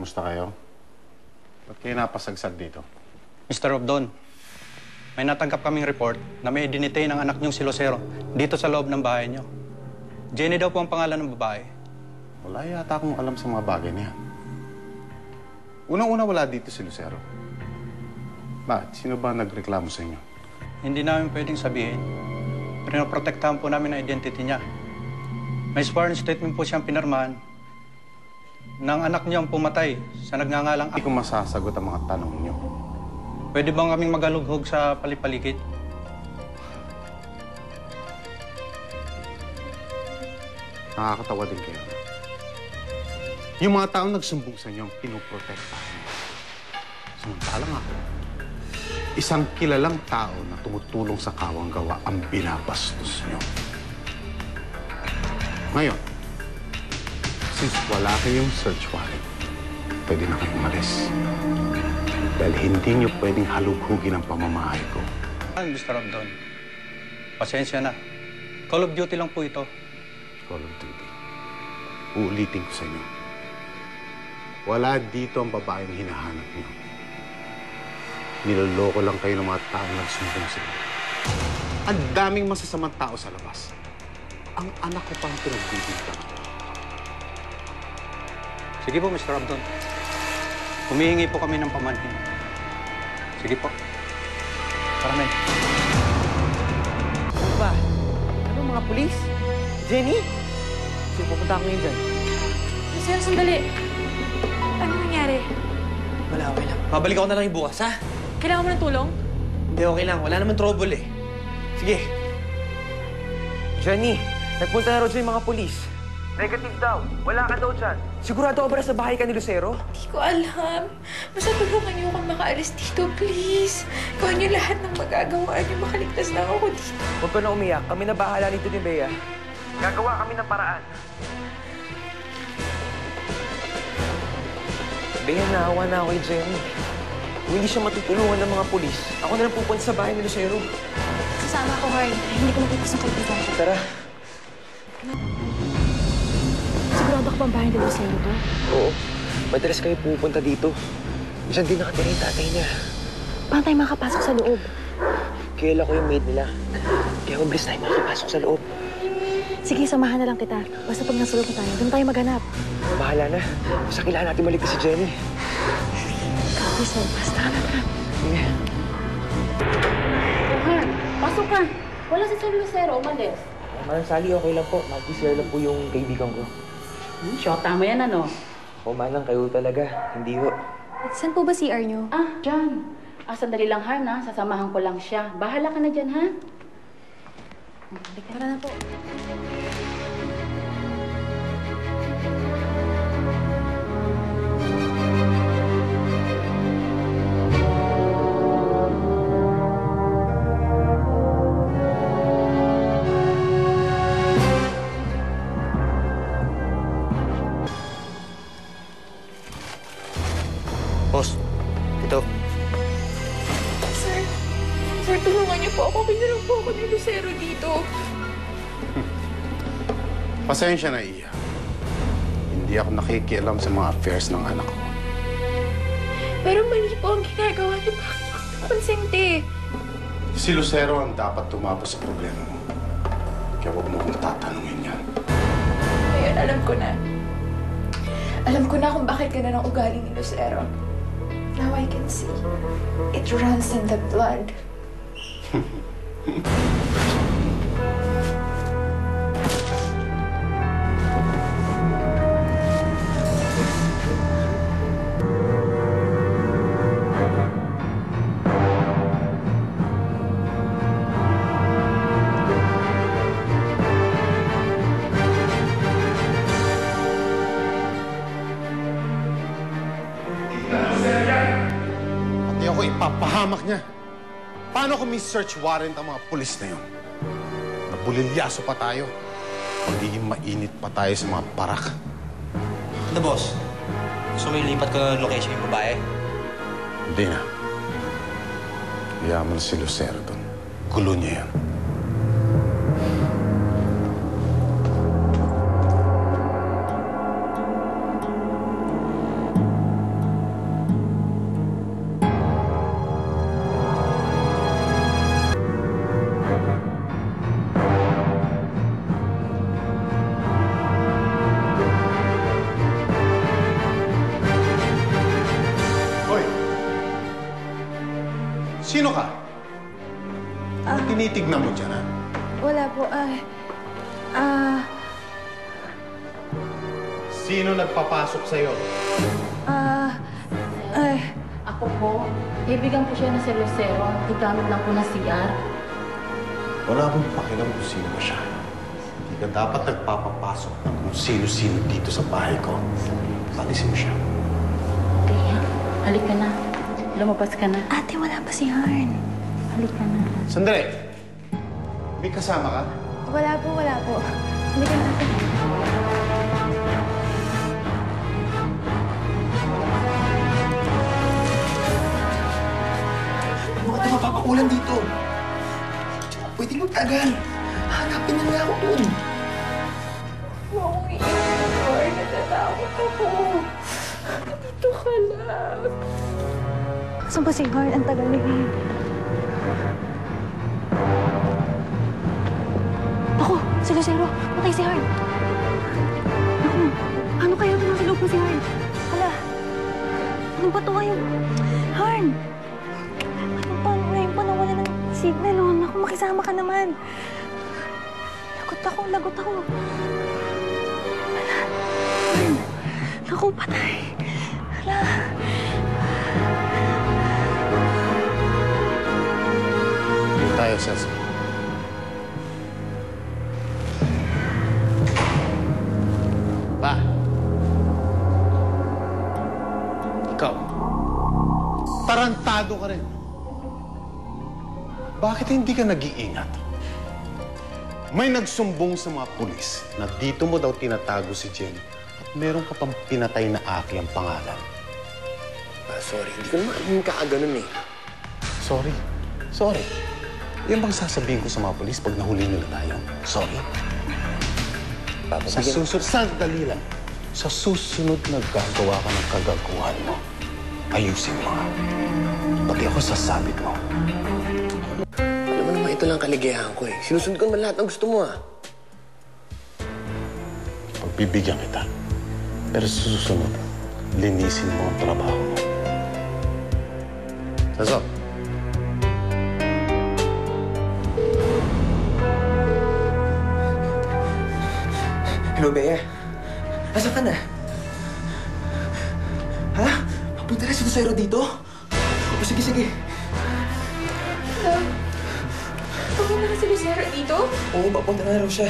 Kamusta kayo? Ba't kayo napasagsag dito? Mr. Obdon, may natanggap kaming report na may dinitay ng anak niyong si Lucero dito sa loob ng bahay niyo. Jenny daw po ang pangalan ng babae. Wala yata akong alam sa mga bagay na yan. Unang-una wala dito si Lucero. Bakit? Sino ba nagreklamo sa inyo? Hindi namin pwedeng sabihin. Pero naprotektahan po namin ang identity niya. May sworn statement po siyang pinirmahan ng anak niyang pumatay sa nagngangalang... Hindi ko masasagot ang mga tanong niyo. Pwede bang kaming magalughog sa palipaligid? Nakakatawa din kayo. Yung mga taong nagsumbong sa inyo ang pinoprotektahan niyo. Samantalang ako, isang kilalang tao na tumutulong sa kawang-gawa ang binabastos niyo. Ngayon, since wala kayong search warrant, pwede na kayong umalis. Dahil hindi niyo pwedeng halughugin ang pamamahay ko. Mr. Obdon, pasensya na. Call of Duty lang po ito. Call of Duty. Uulitin ko sa inyo. Wala dito ang babaeng hinahanap niyo. Niloloko lang kayo ng mga taong nagsumbong sa inyo. Ang daming masasamang tao sa labas. Ang anak ko pa ang pinagbibintang. Sige po, Mr. Obdon. Humihingi po kami ng pamanhin. Sige po. Tara, men. Ano ba? Ano, mga pulis? Jenny? Sino pupunta ako ngayon dyan? Sir, sandali. Ano nangyari? Wala, okay lang. Babalik ako na lang yung bukas, ha? Kailangan mo ng tulong? Hindi, okay lang. Wala naman trouble, eh. Sige. Jenny, nagpunta na raw dyan yung mga pulis. Negative daw. Wala ka daw dyan. Sigurado ka ba na sa bahay ka ni Lucero? Hindi ko alam. Basta tulungan niyo akong makaalis dito, please. Gawin niyo lahat ng magagawa niyo. Makaligtas lang ako dito. Huwag ka na umiyak. Kami na bahala nito ni Bea. Gagawa kami ng paraan. Bea, naawa na ako kay Jenny. Kung hindi siya matutulungan ng mga pulis, ako na lang pupunta sa bahay ni Lucero. Sasama ako, Harn. Hindi ko makita sa kaibigan ko. Tara. Sigurado ka bang bahay ni Lucero to? Oo. Madalas kayo pupunta dito. Minsan din nakatira yung tatay niya. Paano tayo makapasok sa loob? Kailan ko yung maid nila. Kaya mabilis tayo makapasok sa loob. Sige, samahan na lang kita. Basta pag nasa loob na tayo, doon tayo maghanap. Bahala na. Basta kailangan natin maligtas si Jenny. Please, basta na. Sige. Han, pasok ka. Wala si Sir Lucero, umalis. Manang Sally, okay lang po. Mag-share lang po yung kaibigan ko. Shota mo yan, ano? O manang, kayo talaga. Hindi ho. Saan po ba CR niyo? Dyan. Sandali lang, Han, ha? Sasamahan ko lang siya. Bahala ka na dyan, ha? Tara na po. Boss, ito. Sir, tulungan niyo po ako. Pinulong po ako ni Lucero dito. Pasensya na, Iya. Hindi ako nakikialam sa mga affairs ng anak ko. Pero mali po ang ginagawa niyo. Bakit ako konsente? Si Lucero ang dapat tumapos sa problema mo. Kaya huwag mo kong tatanungin yan. Ngayon, alam ko na. Alam ko na kung bakit gano'n ang ugali ni Lucero. Now I can see. It runs in the blood. Pati ako ipapahamak niya. Paano kung may search warrant ang mga pulis na yun? Nabulilyaso pa tayo. Magiging mainit pa tayo sa mga parak. Ano, boss? Gusto mo ilipat ko ng location yung babae? Hindi na. Yaman si Lucero doon. Gulo niya yan. Sino ka? Ano tinitignan mo dyan, ha? Wala po, Sino nagpapasok sa'yo? Ako po, kaibigan po siya ng si Lucero. Gigamit lang po na CR. Wala akong pakialam kung sino ba siya. Hindi ka dapat nagpapapasok ng kung sino-sino dito sa bahay ko. Palisin mo siya. Kaya, halika na. Lumabas ka na. Ate, wala pa si Harn. Halika na. Sandali! May kasama ka? Wala po. Hindi ka na ate. Mga tayo mapapakulan dito. Pwede magtagal. Hanapin na nga ako dun. Huwag mong iiwan, Lord. Natatakot ako. Dito ka lang. Saan ba si Harn? Ang tagal na yun. Ako, si Lucero. Patay si Harn. Naku, ano kaya ito nasa loob mo si Harn? Hala, ano ba ito ngayon? Harn! Paano ngayon pa nawala ng signal? Oh? Naku, makisama ka naman. Lagot ako. Hala, Harn. Naku, patay. Hala. Hindi tayo, Cesar. Pa. Ikaw. Tarantado ka rin. Bakit hindi ka nag-iingat? May nagsumbong sa mga pulis na dito mo daw tinatago si Jen at meron ka pang pinatay na Aki ang pangalan. Sorry, hindi ko naman yung kakaganon eh. Sorry. Yan bang sasabihin ko sa mga pulis pag nahuli nila tayo? Sorry. Sa susunod, sandali lang. Sa susunod na gagawa ka ng kagaguhan mo, ayusin mo. Pati ako sasabit mo. Alam mo naman, ito lang kaligayahan ko eh. Sinusunod ko naman lahat ng gusto mo ah. Pagbibigyan kita. Pero sa susunod, linisin mo ang trabaho mo. Saso. Hello, Bea. Asa ka na? Ha? Papunta na si Lucero dito? O, sige. Pagpunta na si Lucero dito? Oo, papunta na raw siya.